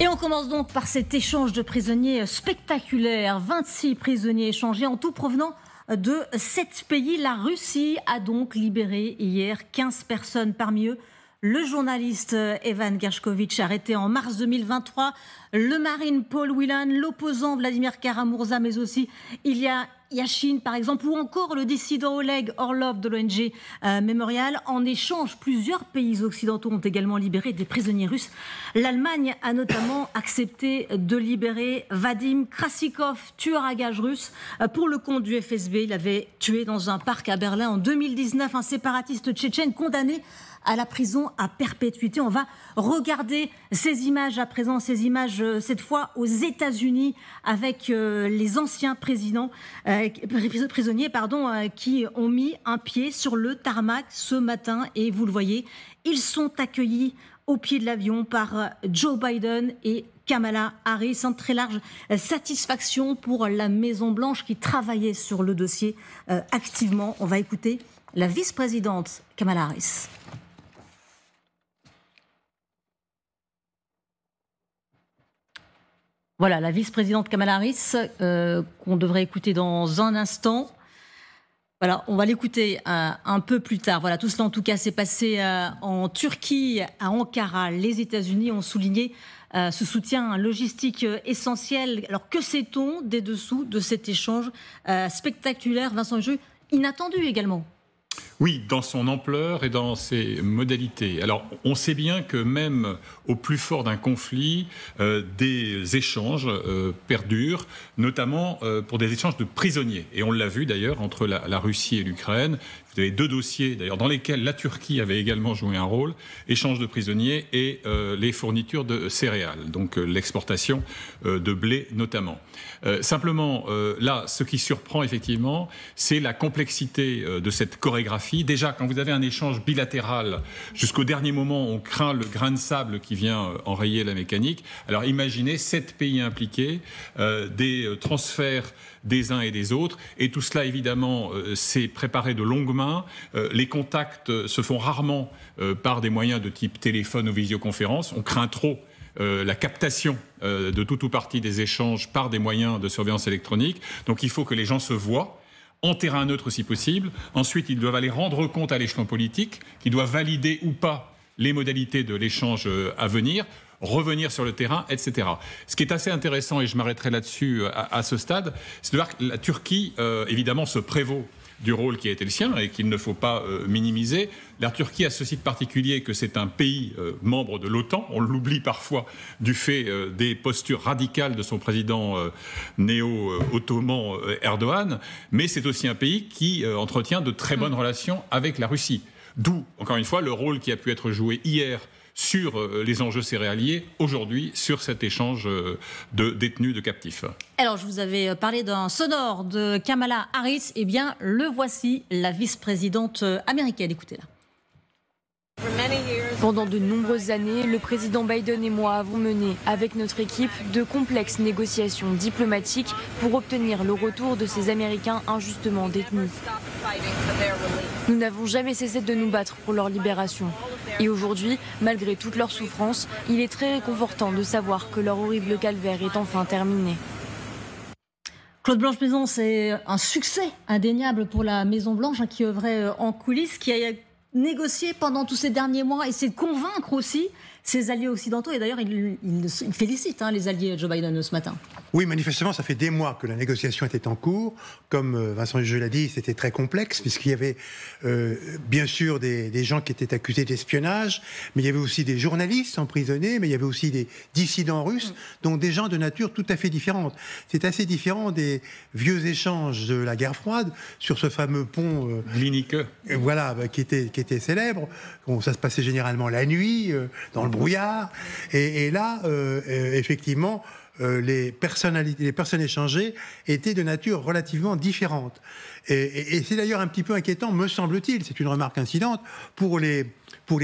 Et on commence donc par cet échange de prisonniers spectaculaire. 26 prisonniers échangés en tout provenant de 7 pays. La Russie a donc libéré hier 15 personnes, parmi eux le journaliste Evan Gershkovitch, arrêté en mars 2023, le marine Paul Whelan, l'opposant Vladimir Kara-Murza, mais aussi Ilya Yashin, par exemple, ou encore le dissident Oleg Orlov de l'ONG Memorial. En échange, plusieurs pays occidentaux ont également libéré des prisonniers russes. L'Allemagne a notamment accepté de libérer Vadim Krasikov, tueur à gages russe, pour le compte du FSB. Il avait tué dans un parc à Berlin en 2019 un séparatiste tchétchène condamné à la prison à perpétuité. On va regarder ces images à présent, ces images cette fois aux États-Unis avec les anciens prisonniers qui ont mis un pied sur le tarmac ce matin. Et vous le voyez, ils sont accueillis au pied de l'avion par Joe Biden et Kamala Harris. Une très large satisfaction pour la Maison-Blanche qui travaillait sur le dossier activement. On va écouter la vice-présidente Kamala Harris. Voilà, la vice-présidente Kamala Harris, qu'on devrait écouter dans un instant. Voilà, on va l'écouter un peu plus tard. Voilà, tout cela en tout cas s'est passé en Turquie, à Ankara. Les États-Unis ont souligné ce soutien logistique essentiel. Alors que sait-on des dessous de cet échange spectaculaire, Vincent Jeu, inattendu également? Oui, dans son ampleur et dans ses modalités. Alors, on sait bien que même au plus fort d'un conflit, des échanges perdurent, notamment pour des échanges de prisonniers. Et on l'a vu d'ailleurs entre la Russie et l'Ukraine. Vous avez deux dossiers d'ailleurs dans lesquels la Turquie avait également joué un rôle, échange de prisonniers et les fournitures de céréales, donc l'exportation de blé notamment. Simplement, là, ce qui surprend effectivement, c'est la complexité de cette chorégraphie. Déjà, quand vous avez un échange bilatéral, jusqu'au dernier moment, on craint le grain de sable qui vient enrayer la mécanique. Alors imaginez 7 pays impliqués, des transferts des uns et des autres, et tout cela évidemment c'est préparé de longue main. Les contacts se font rarement par des moyens de type téléphone ou visioconférence. On craint trop la captation de tout ou partie des échanges par des moyens de surveillance électronique. Donc il faut que les gens se voient en terrain neutre si possible. Ensuite, ils doivent aller rendre compte à l'échelon politique, qui doit valider ou pas les modalités de l'échange à venir, revenir sur le terrain, etc. Ce qui est assez intéressant, et je m'arrêterai là-dessus à ce stade, c'est de voir que la Turquie, évidemment, se prévaut du rôle qui a été le sien et qu'il ne faut pas minimiser. La Turquie a ceci de particulier que c'est un pays membre de l'OTAN. On l'oublie parfois du fait des postures radicales de son président néo-ottoman Erdogan, mais c'est aussi un pays qui entretient de très bonnes relations avec la Russie. D'où, encore une fois, le rôle qui a pu être joué hier sur les enjeux céréaliers, aujourd'hui sur cet échange de détenus, de captifs. Alors, je vous avais parlé d'un sonore de Kamala Harris. Eh bien, le voici, la vice-présidente américaine. Écoutez-la. Pendant de nombreuses années, le président Biden et moi avons mené, avec notre équipe, de complexes négociations diplomatiques pour obtenir le retour de ces Américains injustement détenus. Nous n'avons jamais cessé de nous battre pour leur libération. Et aujourd'hui, malgré toute leur souffrance, il est très réconfortant de savoir que leur horrible calvaire est enfin terminé. Claude Blanche-Maison, c'est un succès indéniable pour la Maison-Blanche qui œuvrait en coulisses, qui a négocié pendant tous ces derniers mois et c'est de convaincre aussi ses alliés occidentaux. Et d'ailleurs, il félicite les alliés Joe Biden ce matin. Oui, manifestement, ça fait des mois que la négociation était en cours. Comme Vincent Jeu l'a dit, c'était très complexe, puisqu'il y avait bien sûr des gens qui étaient accusés d'espionnage, mais il y avait aussi des journalistes emprisonnés, mais il y avait aussi des dissidents russes, donc des gens de nature tout à fait différente. C'est assez différent des vieux échanges de la guerre froide sur ce fameux pont Glinique. Voilà, qui était célèbre. Bon, ça se passait généralement la nuit, dans le brouillard. Et là, effectivement, les personnes échangées étaient de nature relativement différente. Et c'est d'ailleurs un petit peu inquiétant, me semble-t-il, c'est une remarque incidente, pour les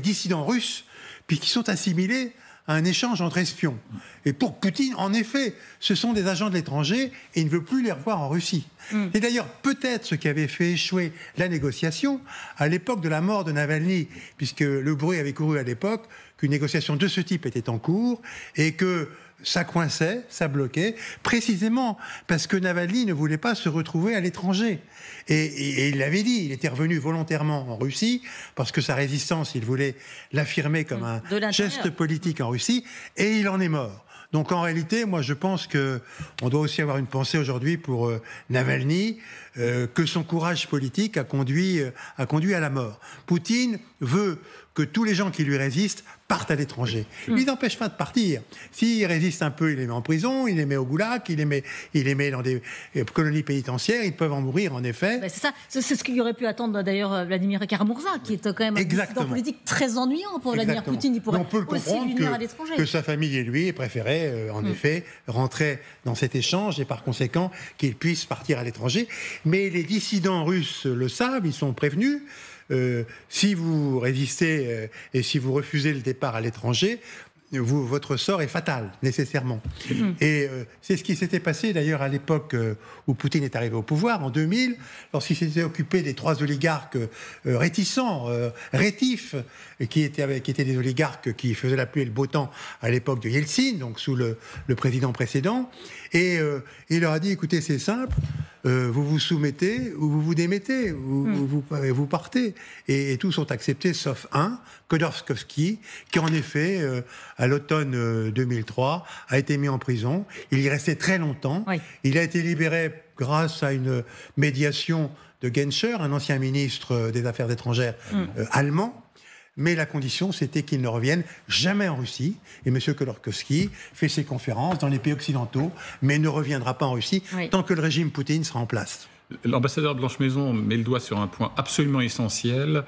dissidents russes, puisqu'ils sont assimilés à un échange entre espions. Et pour Poutine, en effet, ce sont des agents de l'étranger et il ne veut plus les revoir en Russie. C'est d'ailleurs peut-être ce qui avait fait échouer la négociation à l'époque de la mort de Navalny, puisque le bruit avait couru à l'époque qu'une négociation de ce type était en cours et que ça coinçait, ça bloquait, précisément parce que Navalny ne voulait pas se retrouver à l'étranger. Et il l'avait dit, il était revenu volontairement en Russie, parce que sa résistance, il voulait l'affirmer comme un geste politique en Russie, et il en est mort. Donc en réalité, moi je pense qu'on doit aussi avoir une pensée aujourd'hui pour Navalny, que son courage politique a conduit à la mort. Poutine veut que tous les gens qui lui résistent partent à l'étranger. Lui n'empêche pas de partir. S'il résiste un peu, il les met en prison, il les met au goulag, il les met dans des colonies pénitentiaires, ils peuvent en mourir en effet. C'est ça, c'est ce qu'il aurait pu attendre d'ailleurs Vladimir Karamurza, qui est quand même un dissident politique très ennuyant pour Vladimir Poutine. Il pourrait aussi lui venir à l'étranger. Que sa famille et lui préféraient en effet rentrer dans cet échange et par conséquent qu'il puisse partir à l'étranger. Mais les dissidents russes le savent, ils sont prévenus. Si vous résistez et si vous refusez le départ à l'étranger, votre sort est fatal, nécessairement. Et c'est ce qui s'était passé d'ailleurs à l'époque où Poutine est arrivé au pouvoir, en 2000, lorsqu'il s'était occupé des 3 oligarques réticents, rétifs, qui étaient des oligarques qui faisaient la pluie et le beau temps à l'époque de Yeltsin, donc sous le président précédent. Et il leur a dit, écoutez, c'est simple, vous vous soumettez ou vous vous démettez, vous partez. Et tous ont accepté, sauf un, Khodorkovsky, qui en effet, à l'automne 2003, a été mis en prison. Il y restait très longtemps. Oui. Il a été libéré grâce à une médiation de Genscher, un ancien ministre des Affaires étrangères allemand. Mais la condition, c'était qu'il ne revienne jamais en Russie. Et M. Khodorkovsky fait ses conférences dans les pays occidentaux, mais ne reviendra pas en Russie tant que le régime Poutine sera en place. L'ambassadeur de Blanche-Maison met le doigt sur un point absolument essentiel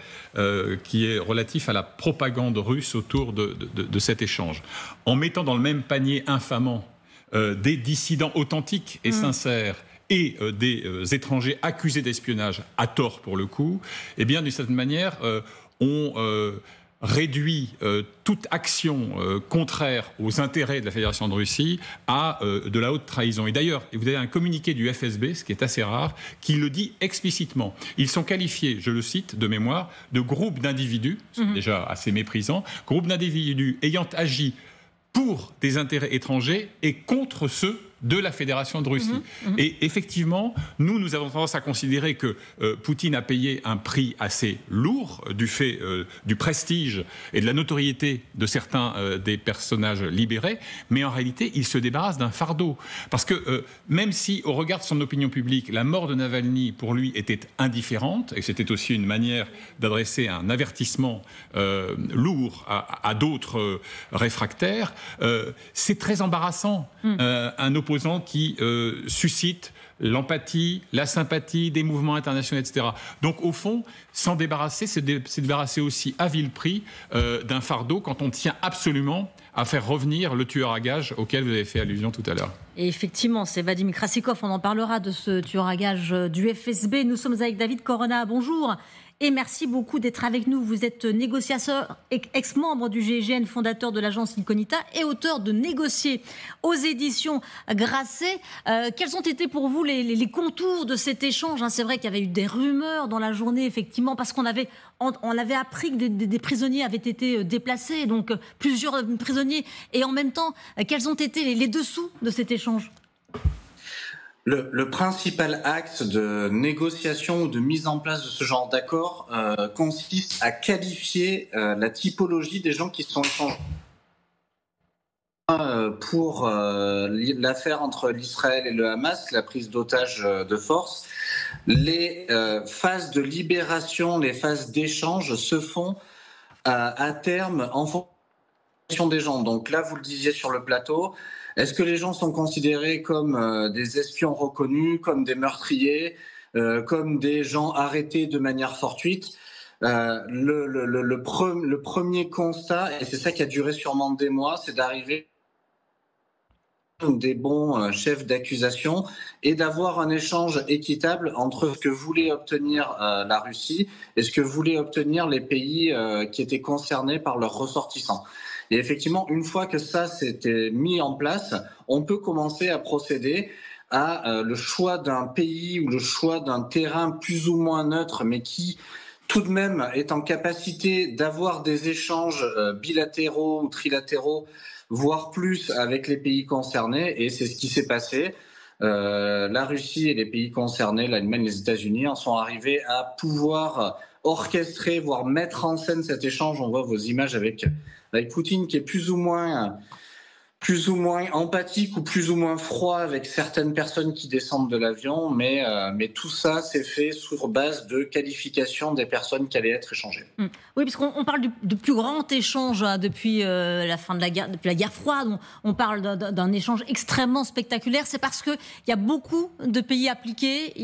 qui est relatif à la propagande russe autour de cet échange. En mettant dans le même panier infamant des dissidents authentiques et sincères et des étrangers accusés d'espionnage, à tort pour le coup, eh bien, d'une certaine manière, on réduit toute action contraire aux intérêts de la Fédération de Russie à de la haute trahison. Et d'ailleurs, vous avez un communiqué du FSB, ce qui est assez rare, qui le dit explicitement. Ils sont qualifiés, je le cite de mémoire, de groupes d'individus, c'est déjà assez méprisant, groupes d'individus ayant agi pour des intérêts étrangers et contre ceux de la Fédération de Russie. Et effectivement, nous avons tendance à considérer que Poutine a payé un prix assez lourd du fait du prestige et de la notoriété de certains des personnages libérés, mais en réalité, il se débarrasse d'un fardeau. Parce que même si, au regard de son opinion publique, la mort de Navalny, pour lui, était indifférente, et c'était aussi une manière d'adresser un avertissement lourd à d'autres réfractaires, c'est très embarrassant. Un opposant qui suscite l'empathie, la sympathie des mouvements internationaux, etc. Donc, au fond, s'en débarrasser, c'est débarrasser aussi à vil prix d'un fardeau quand on tient absolument à faire revenir le tueur à gages auquel vous avez fait allusion tout à l'heure. Et effectivement, c'est Vadim Krasikov, on en parlera de ce tueur à gages du FSB. Nous sommes avec David Corona, bonjour. Et merci beaucoup d'être avec nous. Vous êtes négociateur, ex-membre du GIGN, fondateur de l'agence Incognita et auteur de Négocier aux éditions Grasset. Quels ont été pour vous les contours de cet échange ? C'est vrai qu'il y avait eu des rumeurs dans la journée, effectivement, parce qu'on avait appris que des prisonniers avaient été déplacés, donc plusieurs prisonniers. Et en même temps, quels ont été les dessous de cet échange ? Le principal axe de négociation ou de mise en place de ce genre d'accord consiste à qualifier la typologie des gens qui sont échangés pour l'affaire entre l'Israël et le Hamas, la prise d'otages de force. Les phases de libération, les phases d'échange se font à terme en fonction des gens. Donc là, vous le disiez sur le plateau, est-ce que les gens sont considérés comme des espions reconnus, comme des meurtriers, comme des gens arrêtés de manière fortuite ? Le premier constat, et c'est ça qui a duré sûrement des mois, c'est d'arriver des bons chefs d'accusation et d'avoir un échange équitable entre ce que voulait obtenir la Russie et ce que voulaient obtenir les pays qui étaient concernés par leurs ressortissants. Et effectivement, une fois que ça s'était mis en place, on peut commencer à procéder à le choix d'un pays ou le choix d'un terrain plus ou moins neutre, mais qui tout de même est en capacité d'avoir des échanges bilatéraux ou trilatéraux, voire plus, avec les pays concernés, et c'est ce qui s'est passé. La Russie et les pays concernés, l'Allemagne, les États-Unis, en sont arrivés à pouvoir orchestrer, voire mettre en scène cet échange. On voit vos images avec Poutine qui est plus ou moins empathique ou plus ou moins froid avec certaines personnes qui descendent de l'avion, mais tout ça s'est fait sur base de qualification des personnes qui allaient être échangées. Oui, puisqu'on parle du plus grand échange depuis la fin de la guerre, depuis la guerre froide. On parle d'un échange extrêmement spectaculaire. C'est parce qu'il y a beaucoup de pays appliqués.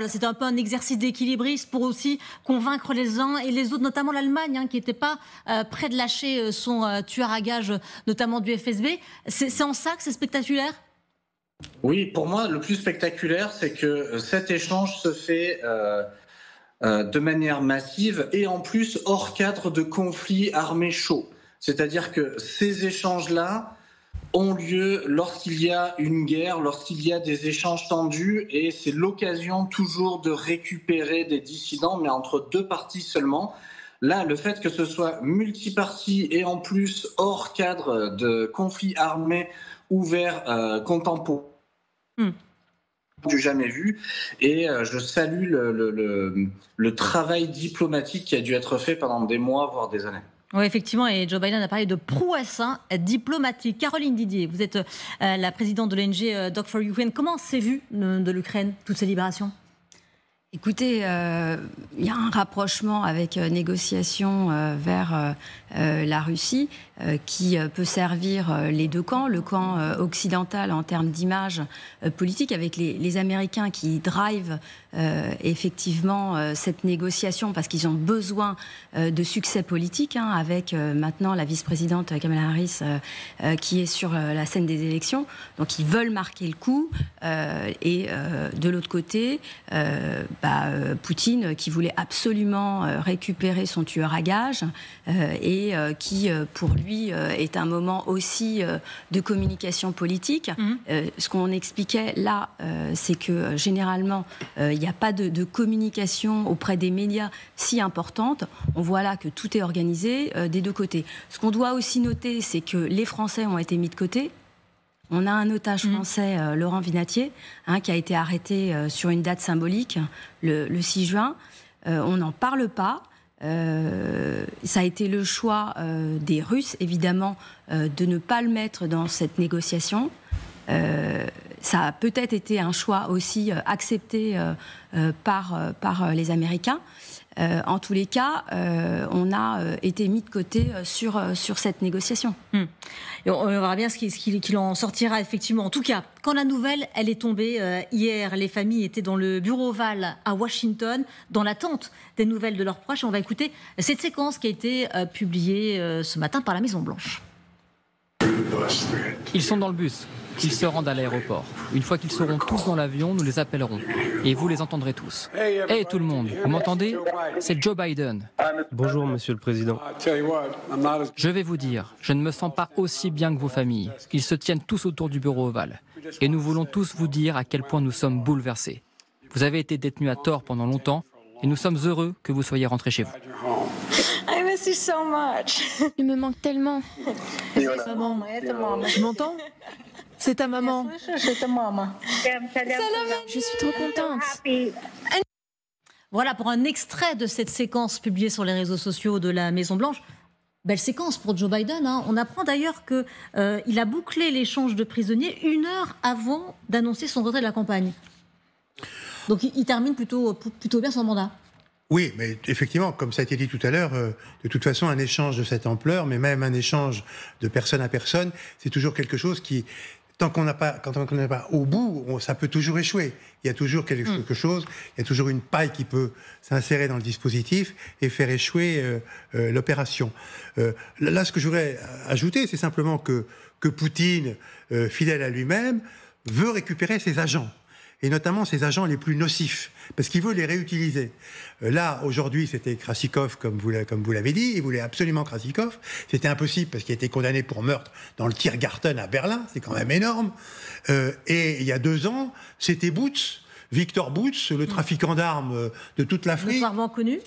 C'était un peu un exercice d'équilibrisme pour aussi convaincre les uns et les autres, notamment l'Allemagne, qui n'était pas près de lâcher son tueur à gages, notamment du FSB. C'est en ça que c'est spectaculaire ? Oui, pour moi, le plus spectaculaire, c'est que cet échange se fait de manière massive et en plus hors cadre de conflits armés chauds. C'est-à-dire que ces échanges-là ont lieu lorsqu'il y a une guerre, lorsqu'il y a des échanges tendus, et c'est l'occasion toujours de récupérer des dissidents, mais entre deux parties seulement. Là, le fait que ce soit multiparti et en plus hors cadre de conflits armés ouverts contemporains, du jamais vu. Et je salue le travail diplomatique qui a dû être fait pendant des mois, voire des années. Oui, effectivement, et Joe Biden a parlé de prouesse diplomatique. Caroline Didier, vous êtes la présidente de l'ONG Doc for Ukraine. Comment s'est vu de l'Ukraine, toutes ces libérations ? Écoutez, il y a un rapprochement avec négociation vers la Russie qui peut servir les deux camps, le camp occidental en termes d'image politique, avec les Américains qui drivent effectivement cette négociation parce qu'ils ont besoin de succès politique, avec maintenant la vice-présidente Kamala Harris qui est sur la scène des élections. Donc ils veulent marquer le coup et de l'autre côté, Poutine qui voulait absolument récupérer son tueur à gages et qui pour lui est un moment aussi de communication politique. Ce qu'on expliquait là, c'est que généralement il n'y a pas de communication auprès des médias si importante. On voit là que tout est organisé des deux côtés. Ce qu'on doit aussi noter, c'est que les Français ont été mis de côté. On a un otage français, Laurent Vinatier, qui a été arrêté sur une date symbolique, le 6 juin. On n'en parle pas. Ça a été le choix des Russes, évidemment, de ne pas le mettre dans cette négociation. Ça a peut-être été un choix aussi accepté par les Américains. En tous les cas, on a été mis de côté sur cette négociation. Et on verra bien ce qu'il en sortira effectivement. En tout cas, quand la nouvelle, elle est tombée hier, les familles étaient dans le bureau ovale à Washington, dans l'attente des nouvelles de leurs proches. Et on va écouter cette séquence qui a été publiée ce matin par la Maison-Blanche. Ils sont dans le bus. Ils se rendent à l'aéroport. Une fois qu'ils seront tous dans l'avion, nous les appellerons. Et vous les entendrez tous. Hey tout le monde, vous m'entendez ? C'est Joe Biden. Bonjour, Monsieur le Président. Je vais vous dire, je ne me sens pas aussi bien que vos familles. Ils se tiennent tous autour du bureau ovale. Et nous voulons tous vous dire à quel point nous sommes bouleversés. Vous avez été détenus à tort pendant longtemps et nous sommes heureux que vous soyez rentrés chez vous. Il me manque tellement. Tu m'entends ? C'est ta maman. Je suis trop contente. Voilà pour un extrait de cette séquence publiée sur les réseaux sociaux de la Maison-Blanche. Belle séquence pour Joe Biden. On apprend d'ailleurs qu'il a bouclé l'échange de prisonniers 1 heure avant d'annoncer son retrait de la campagne. Donc il termine plutôt bien son mandat. Oui, mais effectivement, comme ça a été dit tout à l'heure, de toute façon, un échange de cette ampleur, mais même un échange de personne à personne, c'est toujours quelque chose qui, quand on n'est pas au bout, ça peut toujours échouer. Il y a toujours quelque chose, il y a toujours une paille qui peut s'insérer dans le dispositif et faire échouer l'opération. Là, ce que je voudrais ajouter, c'est simplement que Poutine, fidèle à lui-même, veut récupérer ses agents. Et notamment ses agents les plus nocifs, parce qu'il veut les réutiliser. Là, aujourd'hui, c'était Krasikov, comme vous l'avez dit, il voulait absolument Krasikov. C'était impossible, parce qu'il a été condamné pour meurtre dans le Tiergarten à Berlin, c'est quand même énorme. Et il y a 2 ans, c'était Butz, Victor Boots, le trafiquant d'armes de toute l'Afrique. Notoirement connu.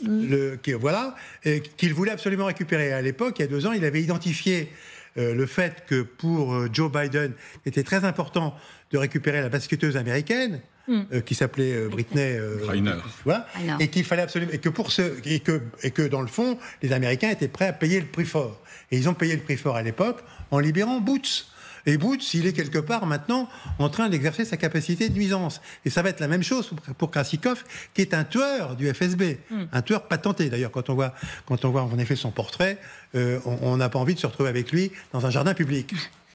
Qu'il voulait absolument récupérer. À l'époque, il y a 2 ans, il avait identifié le fait que pour Joe Biden, il était très important de récupérer la basketteuse américaine, qui s'appelait Britney Griner. Voilà, et qu'il fallait absolument et que dans le fond, les Américains étaient prêts à payer le prix fort. Et ils ont payé le prix fort à l'époque en libérant Boots. Et Boots, il est quelque part maintenant en train d'exercer sa capacité de nuisance. Et ça va être la même chose pour Krasikov, qui est un tueur du FSB, un tueur patenté. D'ailleurs, quand on voit en effet son portrait, on n'a pas envie de se retrouver avec lui dans un jardin public.